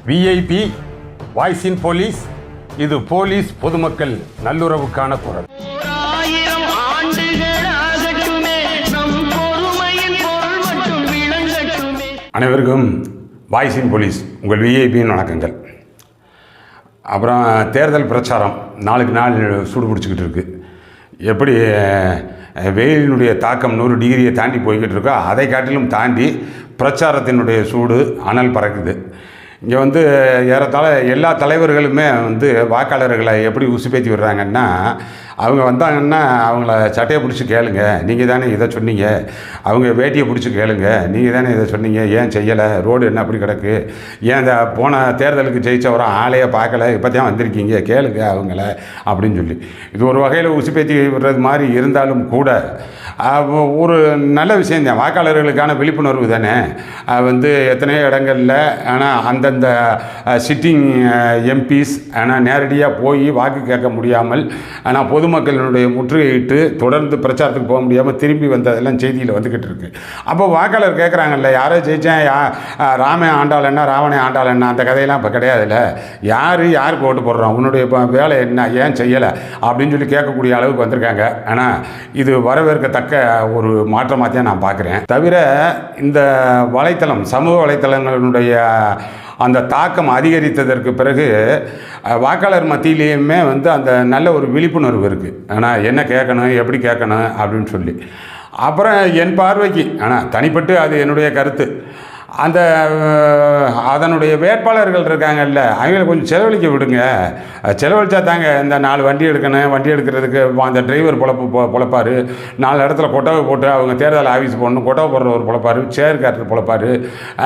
VIP voice இன் police. இது police பொதுமக்கள் நல்லுறவுக்கான குரல். அனைவருக்கும் வாய்ஸ் இன் போலீஸ் உங்கள் விஐபியின் வணக்கங்கள். அப்புறம் தேர்தல் பிரச்சாரம் நாளுக்கு நாள் சூடு பிடிச்சிக்கிட்டு இருக்குது. எப்படி வெயிலினுடைய தாக்கம் 100 டிகிரியை தாண்டி போய்கிட்டு இருக்கோ, அதை காட்டிலும் தாண்டி பிரச்சாரத்தினுடைய சூடு அனல் பறக்குது. இங்கே ஏறத்தாழ எல்லா தலைவர்களுமே வாக்காளர்களை எப்படி உசுப்பேற்றி விடுறாங்கன்னா, அவங்க வந்தாங்கன்னா அவங்கள சட்டையை பிடிச்சி கேளுங்க, நீங்கள் தானே இதை சொன்னீங்க. அவங்க வேட்டியை பிடிச்சி கேளுங்க, நீங்கள் தானே இதை சொன்னீங்க, ஏன் செய்யலை, ரோடு என்ன அப்படி கிடக்கு, ஏன் இந்த போன தேர்தலுக்கு ஜெயித்தவரை ஆளையே பார்க்கல, இப்போ தான் வந்திருக்கீங்க, கேளுங்க அவங்கள அப்படின்னு சொல்லி. இது ஒரு வகையில் உசுப்பேற்றி விடுறது மாதிரி இருந்தாலும் கூட ஒரு நல்ல விஷயந்தான். வாக்காளர்களுக்கான விழிப்புணர்வு தானே. எத்தனையோ இடங்களில் ஆனால் அந்தந்த சிட்டிங் எம்பிஸ் ஆனால் நேரடியாக போய் வாக்கு கேட்க முடியாமல், ஆனால் பொதுமக்களினுடைய முற்றுகையிட்டு தொடர்ந்து பிரச்சாரத்துக்கு போக முடியாமல் திரும்பி வந்ததெல்லாம் செய்தியில் வந்துக்கிட்டு இருக்கு. அப்போ வாக்காளர் கேட்குறாங்கல்ல, யாரோ ஜெயித்தேன், ராமே ஆண்டாள் என்ன ராவணே ஆண்டாள் என்ன, அந்த கதையெல்லாம் இப்போ கிடையாதுல்ல. யாருக்கு ஓட்டு போடுறோம், உன்னுடைய வேலை என்ன, ஏன் செய்யலை அப்படின்னு சொல்லி கேட்கக்கூடிய அளவுக்கு வந்திருக்காங்க. ஆனால் இது வரவேற்கத்தக்க ஒரு மாற்றமாக தான் நான் பார்க்குறேன். தவிர இந்த வலைத்தளம், சமூக வலைத்தளங்களுடைய அந்த தாக்கம் அதிகரித்ததற்கு பிறகு வாக்காளர் மத்தியிலேயுமே அந்த நல்ல ஒரு விழிப்புணர்வு இருக்குது. ஆனால் என்ன கேட்கணும், எப்படி கேட்கணும் அப்படின்னு சொல்லி. அப்புறம் என் பார்வைக்கு, ஆனால் தனிப்பட்டு அது என்னுடைய கருத்து, அதனுடைய வேட்பாளர்கள் இருக்காங்கல்ல, அவங்களை கொஞ்சம் செலவழிக்க விடுங்க. செலவழிச்சா தாங்க இந்த 4 வண்டி எடுக்கணும், வண்டி எடுக்கிறதுக்கு அந்த டிரைவர் பொழப்பார், 4 இடத்துல கொட்டவை போட்டு அவங்க தேர்தல் ஆஃபீஸ் போடணும், கொட்டவை போடுறவர் பொழப்பார், சேர் காட்டுற பொழப்பார்.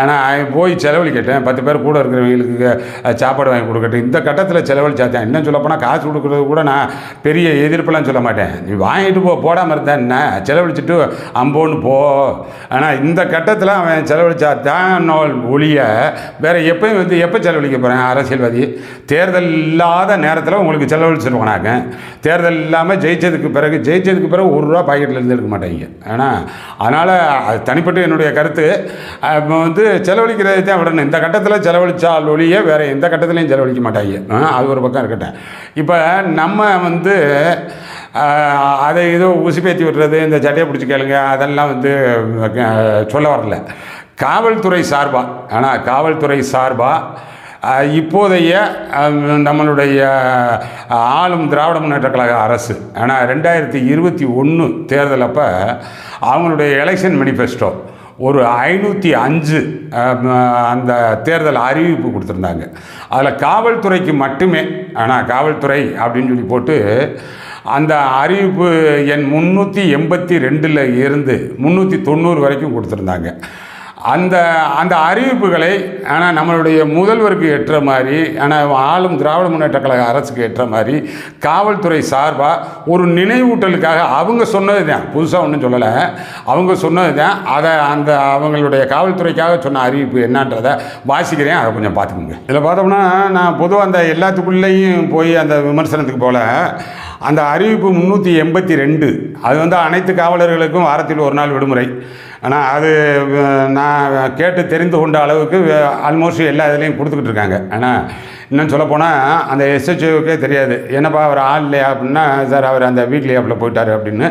ஆனால் போய் செலவழிக்கட்டேன், 10 பேர் கூட இருக்கிறவங்களுக்கு சாப்பாடு வாங்கி கொடுக்கட்டும். இந்த கட்டத்தில் செலவழிச்சா தான். இன்னும் சொல்லப்போனால் காசு கொடுக்குறது கூட நான் பெரிய எதிர்ப்பெல்லாம் சொல்ல மாட்டேன். நீ வாங்கிட்டு போடாமல் இருந்தா என்ன, செலவழிச்சிட்டு அம்போன்னு போ. ஆனால் இந்த கட்டத்தில் அவன் செலவழிச்சா தான் ஒழிய வேற எப்பயும் எப்போ செலவழிக்க போகிறேன். அரசியல்வாதி தேர்தல் இல்லாத நேரத்தில் உங்களுக்கு செலவழிச்சிருவானாங்க. தேர்தல் இல்லாமல் ஜெயிச்சதுக்கு பிறகு ₹1 பாக்கெட்டில் இருந்து எடுக்க மாட்டாங்க. ஆனால் அதனால் அது தனிப்பட்டு என்னுடைய கருத்து. செலவழிக்கிறதை தான் விடணும். இந்த கட்டத்தில் செலவழிச்சால் ஒழிய வேறு எந்த கட்டத்திலையும் செலவழிக்க மாட்டாங்க. அது ஒரு பக்கம் இருக்கட்டும். இப்போ நம்ம அதை ஏதோ உசுப்பேற்றி விடுறது, இந்த சட்டையை பிடிச்சி கேளுங்க, அதெல்லாம் சொல்ல வரல. காவல்துறை சார்பாக இப்போதைய நம்மளுடைய ஆளும் திராவிட முன்னேற்ற கழக அரசு, ஆனால் 2021 தேர்தல் அப்போ அவங்களுடைய எலெக்ஷன் மேனிஃபெஸ்டோ ஒரு 505 அந்த தேர்தல் அறிவிப்பு கொடுத்துருந்தாங்க. அதில் காவல்துறைக்கு மட்டுமே, ஆனால் காவல்துறை அப்படின்னு சொல்லி போட்டு அந்த அறிவிப்பு எண் 382 இருந்து 390 வரைக்கும் கொடுத்துருந்தாங்க. அந்த அறிவிப்புகளை ஆனால் நம்மளுடைய முதல்வருக்கு ஏற்ற மாதிரி, ஆனால் ஆளும் திராவிட முன்னேற்ற கழக அரசுக்கு ஏற்ற மாதிரி காவல்துறை சார்பாக ஒரு நினைவூட்டலுக்காக அவங்க சொன்னது தான், புதுசாக ஒன்றும் சொல்லலை, அவங்க சொன்னது தான். அதை அவங்களுடைய காவல்துறைக்காக சொன்ன அறிவிப்பு என்னன்றதை வாசிக்கிறேன், அதை கொஞ்சம் பார்த்துக்கோங்க. இதில் பார்த்தோம்னா நான் பொதுவாக அந்த எல்லாத்துக்குள்ளேயும் போய் அந்த விமர்சனத்துக்கு போல, அந்த அறிவிப்பு 382 அது அனைத்து காவலர்களுக்கும் வாரத்தில் 1 நாள் விடுமுறை. ஆனால் அது நான் கேட்டு தெரிந்து கொண்ட அளவுக்கு ஆல்மோஸ்ட் எல்லா இதுலேயும் கொடுத்துக்கிட்டு இருக்காங்க. ஆனால் இன்னும் சொல்லப்போனால் அந்த எஸ்ஹெச்ஓவுக்கே தெரியாது, என்னப்பா அவர் ஆள் இல்லையா அப்படின்னா, சார் அவர் அந்த வீக்லி ஆஃபில் போயிட்டார் அப்படின்னு.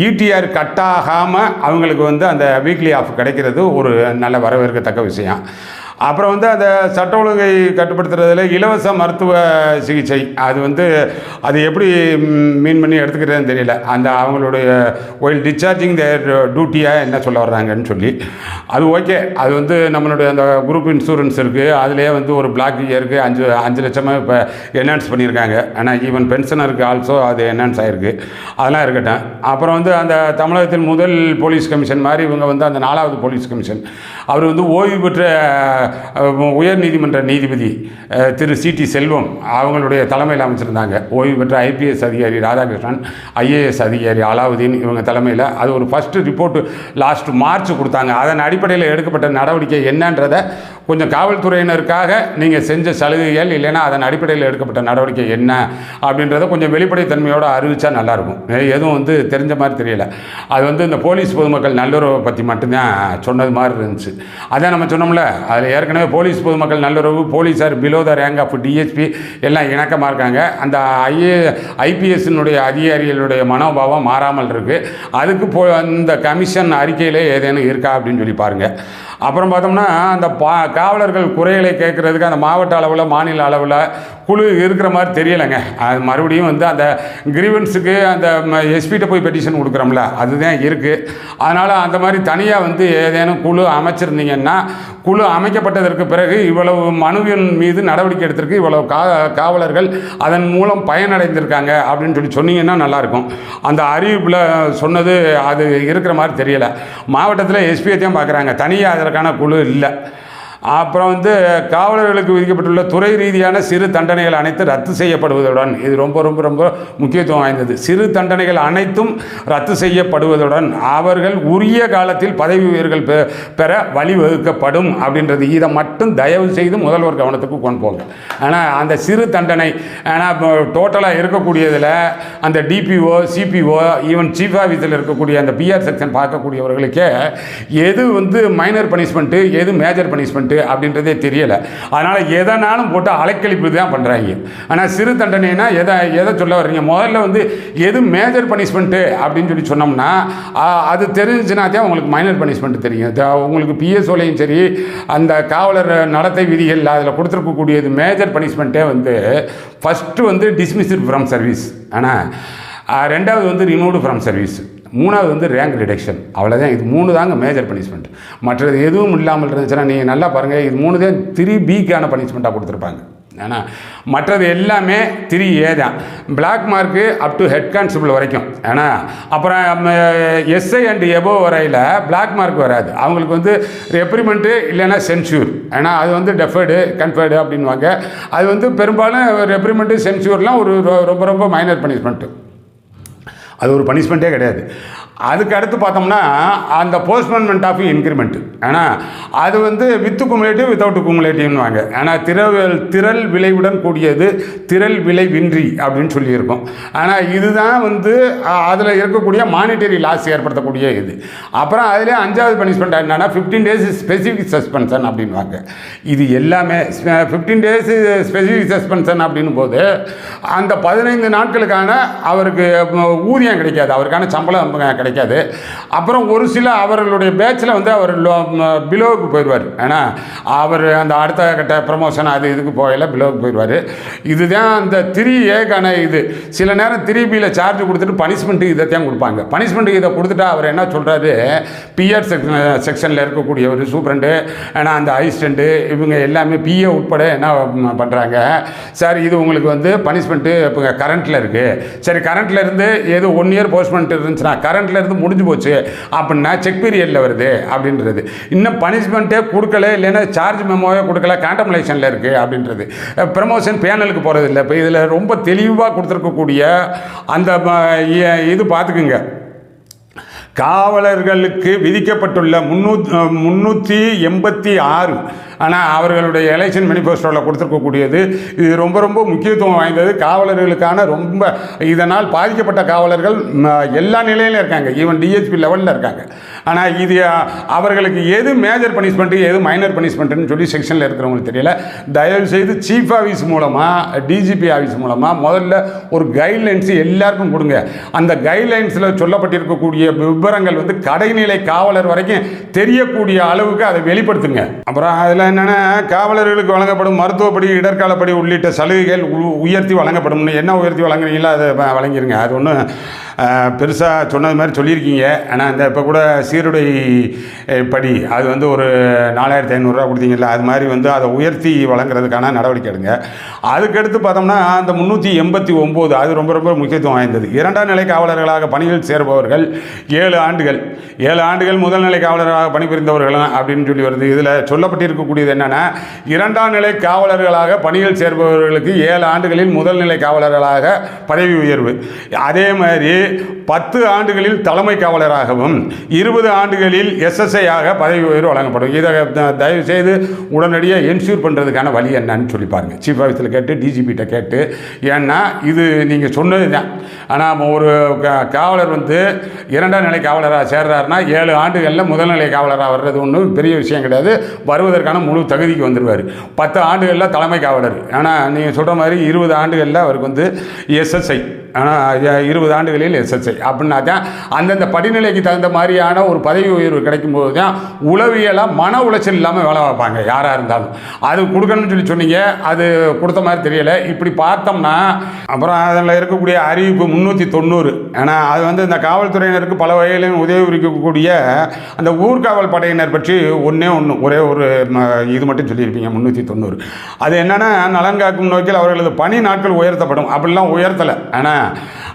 ஈடிஆர் கட்டாகாமல் அவங்களுக்கு அந்த வீக்லி ஆஃப் கிடைக்கிறது ஒரு நல்ல வரவேற்கத்தக்க விஷயம். அப்புறம் அந்த சட்ட ஒழுங்கை கட்டுப்படுத்துறதுல இலவச மருத்துவ சிகிச்சை, அது எப்படி மீன் பண்ணி எடுத்துக்கிறதுன்னு தெரியல. அவங்களுடைய ஒயில் டிஸ்சார்ஜிங் தேர் டியூட்டியாக என்ன சொல்ல வர்றாங்கன்னு சொல்லி அது ஓகே. அது நம்மளுடைய அந்த குரூப் இன்சூரன்ஸ் இருக்குது, அதிலே ஒரு பிளாக் இயருக்கு 5 லட்சமாக இப்போ என்ஹான்ஸ் பண்ணியிருக்காங்க. ஆனால் ஈவன் பென்ஷனருக்கு ஆல்சோ அது என்ஹான்ஸ் ஆகிருக்கு. அதெல்லாம் இருக்கட்டும். அப்புறம் அந்த தமிழகத்தில் முதல் போலீஸ் கமிஷன் மாதிரி இவங்க அந்த 4வது போலீஸ் கமிஷன், அவர் ஓய்வு பெற்ற உயர் நீதிமன்ற நீதிபதி திரு சிடி செல்வம் அவங்களுடைய தலைமையில் அமைச்சிருந்தாங்க. ஓய்வு பெற்ற ஐபிஎஸ் அதிகாரி ராதாகிருஷ்ணன், ஐஏஎஸ் அதிகாரி அலாவுதீன், இவங்க தலைமையில் அது ஒரு ஃபஸ்ட்டு ரிப்போர்ட்டு லாஸ்ட் மார்ச் கொடுத்தாங்க. அதன் அடிப்படையில் எடுக்கப்பட்ட நடவடிக்கை என்னன்றதை கொஞ்சம் காவல்துறையினருக்காக நீங்கள் செஞ்ச சலுகைகள் இல்லைன்னா அதன் அடிப்படையில் எடுக்கப்பட்ட நடவடிக்கை என்ன அப்படின்றத கொஞ்சம் வெளிப்படைத்தன்மையோடு அறிவித்தா நல்லாயிருக்கும். எதுவும் வந்து தெரிஞ்ச மாதிரி தெரியல. அது வந்து இந்த போலீஸ் பொதுமக்கள் நல்லுறவை பற்றி மட்டும்தான் சொன்னது மாதிரி இருந்துச்சு. அதான் நம்ம சொன்னோம்ல, அதில் ஏற்கனவே போலீஸ் பொதுமக்கள் நல்லுறவு, போலீஸார் below the rank of DSP எல்லாம் இணக்கமாக இருக்காங்க. அந்த ஐபிஎஸ்னுடைய அதிகாரிகளுடைய மனோபாவம் மாறாமல் இருக்குது. அதுக்கு அந்த கமிஷன் அறிக்கையில் ஏதேனும் இருக்கா அப்படின்னு சொல்லி பாருங்கள். அப்புறம் பார்த்தோம்னா அந்த காவலர்கள் குறைகளை கேட்குறதுக்கு அந்த மாவட்ட அளவில் மாநில அளவில் குழு இருக்கிற மாதிரி தெரியலைங்க. அது மறுபடியும் வந்து அந்த கிரீவன்ஸுக்கு அந்த எஸ்பிகிட்ட போய் பெட்டிஷன் கொடுக்குறோம்ல, அதுதான் இருக்குது. அதனால் அந்த மாதிரி தனியாக வந்து ஏதேனும் குழு அமைச்சிருந்தீங்கன்னா, குழு அமைக்கப்பட்டதற்கு பிறகு இவ்வளவு மனுவின் மீது நடவடிக்கை எடுத்திருக்கு, இவ்வளவு காவலர்கள் அதன் மூலம் பயனடைந்திருக்காங்க அப்படின்னு சொல்லி சொன்னீங்கன்னா நல்லாயிருக்கும். அந்த அறிவிப்பில் சொன்னது அது இருக்கிற மாதிரி தெரியலை. மாவட்டத்தில் எஸ்பியத்தையும் பார்க்குறாங்க, தனியாக அதற்கான குழு இல்லை. அப்புறம் வந்து காவலர்களுக்கு விதிக்கப்பட்டுள்ள துறை ரீதியான சிறு தண்டனைகள் அனைத்து ரத்து செய்யப்படுவதுடன், இது ரொம்ப ரொம்ப ரொம்ப முக்கியத்துவம் வாய்ந்தது, சிறு தண்டனைகள் அனைத்தும் ரத்து செய்யப்படுவதுடன் அவர்கள் உரிய காலத்தில் பதவி உயர்கள் பெற வழிவகுக்கப்படும் அப்படின்றது. இதை மட்டும் தயவு செய்து முதல்வர் கவனத்துக்கு கொண்டு போங்க. ஆனால் அந்த சிறு தண்டனை, ஆனால் டோட்டலாக இருக்கக்கூடியதில் அந்த டிபிஓ, சிபிஓ, ஈவன் சீஃப் ஆஃபீஸில் இருக்கக்கூடிய அந்த பிஆர் செக்ஷன் பார்க்கக்கூடியவர்களுக்கே எது வந்து மைனர் பனிஷ்மெண்ட்டு, எது மேஜர் பனிஷ்மெண்ட் அப்படின்றதே தெரியல. அதனால் எதனாலும் போட்டு அலைக்கழிப்பு தான் பண்ணுறாங்க. ஆனால் சிறு தண்டனைனா எதை சொல்ல வர்றீங்க? முதல்ல வந்து எது மேஜர் பனிஷ்மெண்ட்டு அப்படின்னு சொல்லி சொன்னோம்னா அது தெரிஞ்சுன்னா தான் உங்களுக்கு மைனர் பனிஷ்மெண்ட் தெரியும். உங்களுக்கு பிஎஸ்ஓலையும் சரி, அந்த காவலர் நடத்தை விதிகள் அதில் கொடுத்துருக்கக்கூடியது மேஜர் பனிஷ்மெண்ட்டே வந்து ஃபஸ்ட்டு வந்து டிஸ்மிஸ்டு ஃப்ரம் சர்வீஸ், ஆனால் ரெண்டாவது வந்து ரிமூவ்டு ஃப்ரம் சர்வீஸ், மூணாவது வந்து ரேங்க் ரிடக்ஷன். அவ்வளோதான். இது 3 தாங்க மேஜர் பனிஷ்மெண்ட். மற்றது எதுவும் இல்லாமல் இருந்துச்சுன்னா நீங்கள் நல்லா பாருங்கள், இது 3 தான் 3Bக்கான பனிஷ்மெண்ட்டாக கொடுத்துருப்பாங்க. ஏன்னா மற்றது எல்லாமே 3A தான். Black mark up to head constable வரைக்கும். ஏன்னா அப்புறம் எஸ்ஐ அண்ட் எபோவ் வரையில் பிளாக் மார்க் வராது. அவங்களுக்கு வந்து ரெப்ரிமெண்ட்டு இல்லைன்னா சென்சூர். ஏன்னா அது வந்து டெஃபர்டு கன்ஃபர்டு அப்படின்வாங்க. அது வந்து பெரும்பாலும் ரெப்ரிமெண்ட்டு சென்சூர்லாம் ஒரு ரொம்ப ரொம்ப மைனர் பனிஷ்மெண்ட்டு. அது ஒரு பனிஷ்மெண்ட்டே கிடையாது. அதுக்கு அடுத்து பார்த்தோம்னா அந்த போஸ்ட்போன்மெண்ட் ஆஃப் இன்க்ரிமெண்ட். ஆனால் அது வந்து வித்து குமுலேட்டிவ் வித்தவுட் குமுலேட்டிவ்னு வாங்க. ஆனால் திரள் விளைவுடன் கூடியது திரள் விளைவின்றி அப்படின்னு சொல்லியிருக்கோம். ஆனால் இதுதான் வந்து அதில் இருக்கக்கூடிய மானிட்டரி லாஸ் ஏற்படுத்தக்கூடிய இது. அப்புறம் அதிலே 5வது பனிஷ்மெண்ட் என்னன்னா 15 days ஸ்பெசிஃபிக் சஸ்பென்ஷன் அப்படின்வாங்க. இது எல்லாமே 15 days ஸ்பெசிஃபிக் சஸ்பென்ஷன் அப்படின்னும் போது அந்த 15 நாட்களுக்கான அவருக்கு ஊதியம் கிடைக்காது, அவருக்கான சம்பளம் கிடைக்காது. அப்புறம் ஒரு சில அவர்களுடைய பேட்சில் வந்து அவர் பிலோவுக்கு போயிடுவார். ஏன்னா அவர் அந்த அடுத்த கட்ட ப்ரமோஷன் அது இதுக்கு போகல, பிலோவுக்கு போயிடுவார். இதுதான் அந்த 3Aக்கான இது. சில நேரம் 3Bயில் சார்ஜ் கொடுத்துட்டு பனிஷ்மெண்ட்டு இதைத்தான் கொடுப்பாங்க. பனிஷ்மெண்ட்டு இதை கொடுத்துட்டா அவர் என்ன சொல்கிறாரு, பிஆர் செக்ஷனில் இருக்கக்கூடிய ஒரு சூப்பரண்டு, ஏன்னா அந்த அசிஸ்டண்ட்டு இவங்க எல்லாமே பிஏ உட்பட என்ன பண்ணுறாங்க, சார் இது உங்களுக்கு வந்து பனிஷ்மெண்ட்டு இப்போ கரண்ட்டில் இருக்குது, சரி கரண்ட்டில் இருந்து ஏதோ 1 year போஸ்ட்மெண்ட் இருந்துச்சுன்னா கரண்ட்டில் இருந்து முடிஞ்சு போச்சு அப்படின்னா செக் பீரியடில் வருது அப்படின்றது. இன்னும் பனிஷ்மெண்ட்டே கொடுக்கல, இல்லைன்னா சார்ஜ் மெமோவே கொடுக்கல, காண்டம்லேஷனில் இருக்குது அப்படின்றது. ப்ரமோஷன் பேனலுக்கு போகிறது இல்லை. இப்போ இதில் ரொம்ப தெளிவாக கொடுத்துருக்கக்கூடிய அந்த இது பார்த்துக்குங்க. காவலர்களுக்கு விதிக்கப்பட்டுள்ள 386 ஆனால் அவர்களுடைய எலெக்ஷன் மேனிஃபெஸ்டோவில் கொடுத்துருக்கக்கூடியது இது ரொம்ப ரொம்ப முக்கியத்துவம் வாய்ந்தது. காவலர்களுக்கான ரொம்ப இதனால் பாதிக்கப்பட்ட காவலர்கள் எல்லா நிலையிலும் இருக்காங்க, ஈவன் டிஹெச்பி லெவலில் இருக்காங்க. ஆனால் இது அவர்களுக்கு எது மேஜர் பனிஷ்மெண்ட்டு எது மைனர் பனிஷ்மெண்ட்டுன்னு சொல்லி செக்ஷனில் இருக்கிறவங்களுக்கு தெரியல. தயவுசெய்து சீஃப் ஆஃபீஸ் மூலமாக டிஜிபி ஆஃபீஸ் மூலமாக முதல்ல ஒரு கைட்லைன்ஸ் எல்லாருக்கும் கொடுங்க. அந்த கைட்லைன்ஸில் சொல்லப்பட்டிருக்கக்கூடிய விவரங்கள் வந்து கடைநிலை காவலர் வரைக்கும் தெரியக்கூடிய அளவுக்கு அதை வெளிப்படுத்துங்க. அப்புறம் அதில் என்னென்னா காவலர்களுக்கு வழங்கப்படும் மருத்துவப்படி இடர்காலப்படி உள்ளிட்ட சலுகைகள் உயர்த்தி வழங்கப்படும். என்ன உயர்த்தி வழங்குறீங்களோ அதை வழங்கிடுங்க. அது ஒன்றும் பெருசாக சொன்னது மாதிரி சொல்லியிருக்கீங்க. ஆனால் இந்த இப்போ கூட சீருடை படி அது வந்து ஒரு 4500 கொடுத்தீங்கல்ல, அது மாதிரி வந்து அதை உயர்த்தி வழங்குறதுக்கான நடவடிக்கை எடுங்க. அதுக்கடுத்து பார்த்தோம்னா அந்த 389 அது ரொம்ப ரொம்ப முக்கியத்துவம் வாய்ந்தது. 2ஆம் நிலை காவலர்களாக பணியில் சேருபவர்கள் 7 ஆண்டுகள் முதல் நிலை காவலராக பணிபுரிந்தவர்கள் அப்படின்னு சொல்லி வருது. இதில் சொல்லப்பட்டிருக்கக்கூடிய இருக்கக்கூடியது என்னென்னா, 2ஆம் நிலை காவலர்களாக பணியில் சேர்பவர்களுக்கு 7 ஆண்டுகளில் முதல் நிலை காவலர்களாக பதவி உயர்வு. அதே மாதிரி 10 ஆண்டுகளில் தலைமை காவலராகவும் 20 ஆண்டுகளில் SSI ஆக பதவி உயர்வு வழங்கப்படும். இதை தயவு செய்து உடனடியாக என்ஷூர் பண்ணுறதுக்கான வழி என்னன்னு சொல்லி பாருங்கள். சீஃப் ஆஃபீஸில் கேட்டு, டிஜிபிகிட்ட கேட்டு. ஏன்னா இது நீங்கள் சொன்னது தான். ஆனால் ஒரு காவலர் வந்து 2ஆம் நிலை காவலராக சேர்றாருன்னா 7 ஆண்டுகளில் முதல்நிலை காவலராக வர்றது ஒன்றும் பெரிய விஷயம் கிடையாது. வருவதற்கான முழு தகுதிக்கு வந்துடுவார். 10 ஆண்டுகளில் தலைமை காவலர். ஆனால் நீங்கள் சொல்கிற மாதிரி 20 ஆண்டுகளில் அவருக்கு வந்து SSI, ஆனால் 20 ஆண்டுகளில் SSI அப்படின்னா தான் அந்தந்த படிநிலைக்கு தகுந்த மாதிரியான ஒரு பதவி உயர்வு கிடைக்கும்போது தான் உளவியலாக மன உளைச்சல் இல்லாமல் வேலை வைப்பாங்க யாராக இருந்தாலும். அது கொடுக்கணும்னு சொன்னீங்க, அது கொடுத்த மாதிரி தெரியலை. இப்படி பார்த்தோம்னா அப்புறம் அதில் இருக்கக்கூடிய அறிவிப்பு 390. ஆனால் அது வந்து இந்த காவல்துறையினருக்கு பல வகையிலும் உதவி புரிக்கக்கூடிய அந்த ஊர்காவல் படையினர் பற்றி ஒரே ஒரு இது மட்டும் சொல்லியிருப்பீங்க 390. அது என்னென்னா, நலன் காக்கும் நோக்கில் அவர்களது பணி நாட்கள் உயர்த்தப்படும். அப்படிலாம் உயர்த்தலை. ஆனால்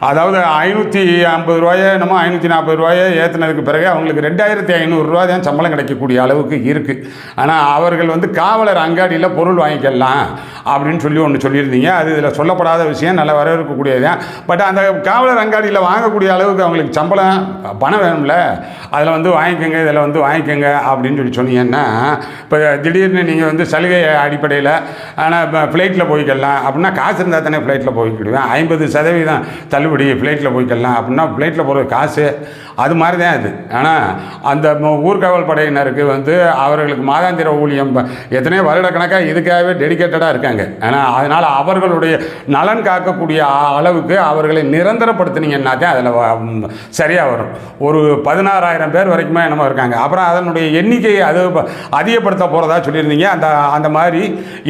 அதாவது 550 ரூபாயோ என்னமோ 540 ரூபாயோ ஏற்றினதுக்கு பிறகு அவங்களுக்கு 2500 ரூபா தான் சம்பளம் கிடைக்கக்கூடிய அளவுக்கு இருக்குது. ஆனால் அவர்கள் வந்து காவலர் அங்காடியில் பொருள் வாங்கிக்கலாம் அப்படின்னு சொல்லி ஒன்று சொல்லியிருந்தீங்க. அது இதில் சொல்லப்படாத விஷயம், நல்ல வரவேற்கக்கூடியது தான். பட் அந்த காவலர் அங்காடியில் வாங்கக்கூடிய அளவுக்கு அவங்களுக்கு சம்பளம் பணம் வேணும்ல, அதில் வந்து வாங்கிக்கோங்க, இதில் வந்து வாங்கிக்கோங்க அப்படின்னு சொல்லி சொன்னீங்கன்னா, இப்போ திடீர்னு நீங்கள் வந்து சலுகை அடிப்படையில் ஆனால் இப்போ ஃப்ளைட்டில் போய்க்கலாம் அப்படின்னா காசு இருந்தால் தானே ஃப்ளைட்டில் போய்க்கிடுவேன். 50% தள்ளுபடி ஃப்ளைட்டில் போய்க்கலாம் அப்படின்னா ஃப்ளைட்டில் போகிற காசு அது மாதிரி தான் அது. ஆனால் அந்த ஊர்காவல் படையினருக்கு வந்து அவர்களுக்கு மாதாந்திர ஊழியம் எத்தனையோ வருடக்கணக்காக இதுக்காகவே டெடிக்கேட்டடாக இருக்காங்க. ஆனால் அதனால் அவர்களுடைய நலன் காக்கக்கூடிய அளவுக்கு அவர்களை நிரந்தரப்படுத்தினீங்கன்னா தான் அதில் சரியாக வரும். ஒரு 16,000 பேர் வரைக்குமே என்னமோ இருக்காங்க. அப்புறம் அதனுடைய எண்ணிக்கையை அது அதிகப்படுத்த போகிறதா சொல்லியிருந்தீங்க. அந்த மாதிரி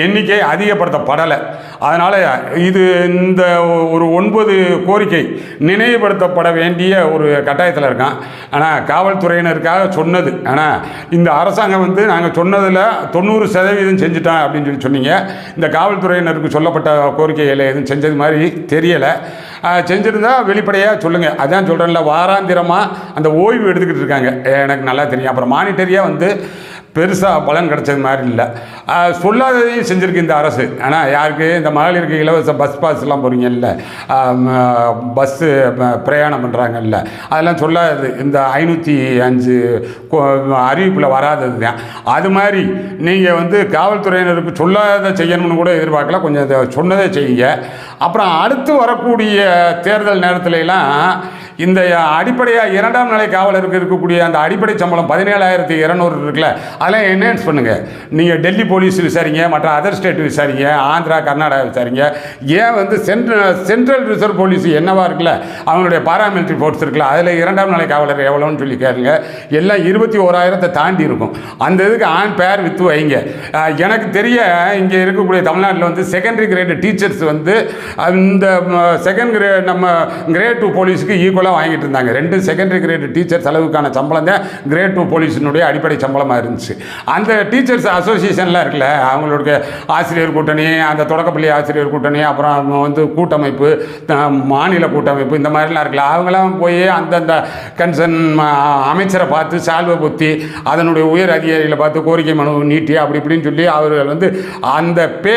எண்ணிக்கை அதிகப்படுத்தப்படலை. அதனால் இது இந்த ஒரு 9 கோரிக்கை நினைவுபடுத்தப்பட வேண்டிய ஒரு கட்டாயத்தில் இருக்கான். ஆனால் காவல்துறையினருக்காக சொன்னது. ஆனால் இந்த அரசாங்கம் வந்து நாங்கள் சொன்னதில் 90% செஞ்சுட்டோம் அப்படின்னு சொல்லி சொன்னீங்க. இந்த காவல்துறையினருக்கு சொல்லப்பட்ட கோரிக்கைகளை எதுவும் செஞ்சது மாதிரி தெரியலை. செஞ்சுருந்தால் வெளிப்படையாக சொல்லுங்கள். அதான் சொல்கிறேன்ல, வாராந்திரமாக அந்த ஓய்வு எடுத்துக்கிட்டு இருக்காங்க. எனக்கு நல்லா தெரியும். அப்புறம் மானிட்டரியாக வந்து பெருசாக பலன் கிடைச்சது மாதிரி இல்லை. சொல்லாததையும் செஞ்சுருக்கு இந்த அரசு. ஆனால் யாருக்கு இந்த மகளிருக்கு இலவச பஸ் பாஸ்லாம் போகிறீங்கல்ல, பஸ்ஸு பிரயாணம் பண்ணுறாங்கல்ல, அதெல்லாம் சொல்லாதது. இந்த 505 அறிவிப்பில் வராதது தான். அது மாதிரி நீங்கள் வந்து காவல்துறையினருக்கு சொல்லாத செய்யணும்னு கூட எதிர்பார்க்கல. கொஞ்சம் சொன்னதை செய்யுங்க. அப்புறம் அடுத்து வரக்கூடிய தேர்தல் நேரத்துலலாம் இந்த அடிப்படையாக 2ஆம் நிலை காவலருக்கு இருக்கக்கூடிய அந்த அடிப்படை சம்பளம் 17,200 இருக்குல்ல, அதெல்லாம் என்ஹான்ஸ் பண்ணுங்கள். நீங்கள் டெல்லி போலீஸ் விசாரிங்க, மற்ற அதர் ஸ்டேட் விசாரிங்க, ஆந்திரா கர்நாடகா விசாரிங்க. ஏன் வந்து சென்ட்ரல் ரிசர்வ் போலீஸ் என்னவா இருக்குல்ல, அவங்களுடைய பாராமிலிட்ரி ஃபோர்ஸ் இருக்குல்ல, அதில் 2ஆம் நிலை காவலர் எவ்வளோன்னு சொல்லி கேளுங்க. எல்லாம் 21,000 தாண்டி இருக்கும். அந்த இதுக்கு ஆன் பேர் வித்து வைங்க. எனக்கு தெரிய இங்கே இருக்கக்கூடிய தமிழ்நாட்டில் வந்து செகண்டரி கிரேடு டீச்சர்ஸ் வந்து அந்த செகண்ட் கிரேட் நம்ம கிரேட் 2 போலீஸுக்கு ஈக்குவலாக வாங்கிட்டு இருந்தாங்க. 2 செகண்டரி கிரேட் டீச்சர்ஸ் அளவுக்கான சம்பளம் தான் கிரேட் 2 போலீஸினுடைய அடிப்படை சம்பளமாக இருந்துச்சு. அந்த டீச்சர்ஸ் அசோசியேஷன்லாம் இருக்குல்ல, அவங்களுடைய ஆசிரியர் கூட்டணி, அந்த தொடக்கப்பள்ளி ஆசிரியர் கூட்டணி, அப்புறம் வந்து கூட்டமைப்பு, மாநில கூட்டமைப்பு, இந்த மாதிரிலாம் இருக்குல்ல, அவங்களாம் போய் அந்தந்த கன்சர்ன் அமைச்சரை பார்த்து சால்வை பொத்தி அதனுடைய உயர் அதிகாரிகளை பார்த்து கோரிக்கை மனு நீட்டி அப்படி இப்படின்னு சொல்லி அவர்கள் வந்து அந்த பே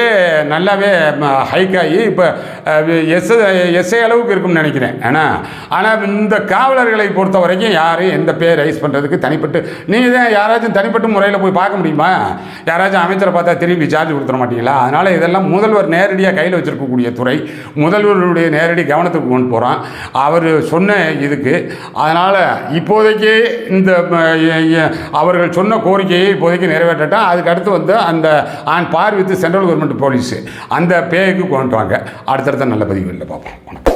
நல்லாவே ஹைக் ஆகி இப்போ எஸ்ஐ அளவுக்கு இருக்கும்னு நினைக்கிறேன். ஆனால் இந்த காவலர்களை பொறுத்த வரைக்கும் யாரும் எந்த பே ரைஸ் பண்ணுறதுக்கு தனிப்பட்டு நீங்கள் தான் யாராச்சும் தனிப்பட்ட முறையில் போய் பார்க்க முடியுமா? யாராச்சும் அமைச்சரை பார்த்தா திரும்பி சார்ஜ் கொடுத்துட மாட்டீங்களா? அதனால் இதெல்லாம் முதல்வர் நேரடியாக கையில் வச்சுருக்கக்கூடிய துறை, முதல்வருடைய நேரடி கவனத்துக்கு கொண்டு போகிறோம் அவர் சொன்ன இதுக்கு. அதனால் இப்போதைக்கு இந்த அவர்கள் சொன்ன கோரிக்கையை இப்போதைக்கு நிறைவேற்றட்டால் அதுக்கு அடுத்து வந்து அந்த on par with central government police அந்த பேக்கு கொண்டு வாங்க. அடுத்தடுத்த நல்ல பதிவுகளில் பார்ப்போம். வணக்கம்.